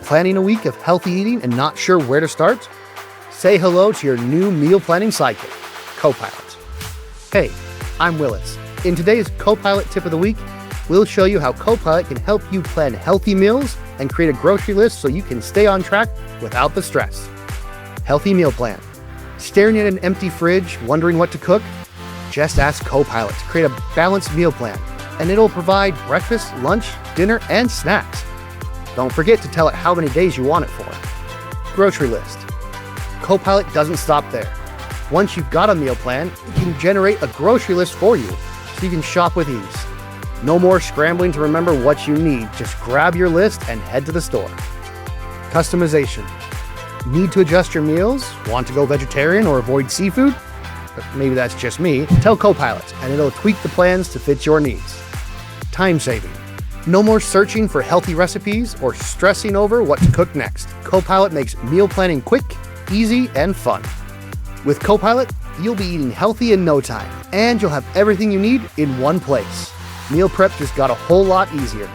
planning a week of healthy eating and not sure where to start? Say hello to your new meal planning sidekick, Copilot. Hey, I'm Willis. In today's Copilot Tip of the Week, we'll show you how Copilot can help you plan healthy meals and create a grocery list so you can stay on track without the stress. Healthy meal plan. Staring at an empty fridge, wondering what to cook? Just ask Copilot to create a balanced meal plan, and it'll provide breakfast, lunch, dinner, and snacks. Don't forget to tell it how many days you want it for. Grocery list. Copilot doesn't stop there. Once you've got a meal plan, it can generate a grocery list for you so you can shop with ease. No more scrambling to remember what you need. Just grab your list and head to the store. Customization. Need to adjust your meals? Want to go vegetarian or avoid seafood? But maybe that's just me. Tell Copilot and it'll tweak the plans to fit your needs. Time saving. No more searching for healthy recipes or stressing over what to cook next. Copilot makes meal planning quick, easy, and fun. With Copilot, you'll be eating healthy in no time, and you'll have everything you need in one place. Meal prep just got a whole lot easier.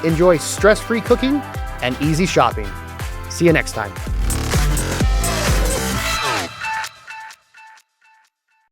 Enjoy stress-free cooking and easy shopping. See you next time.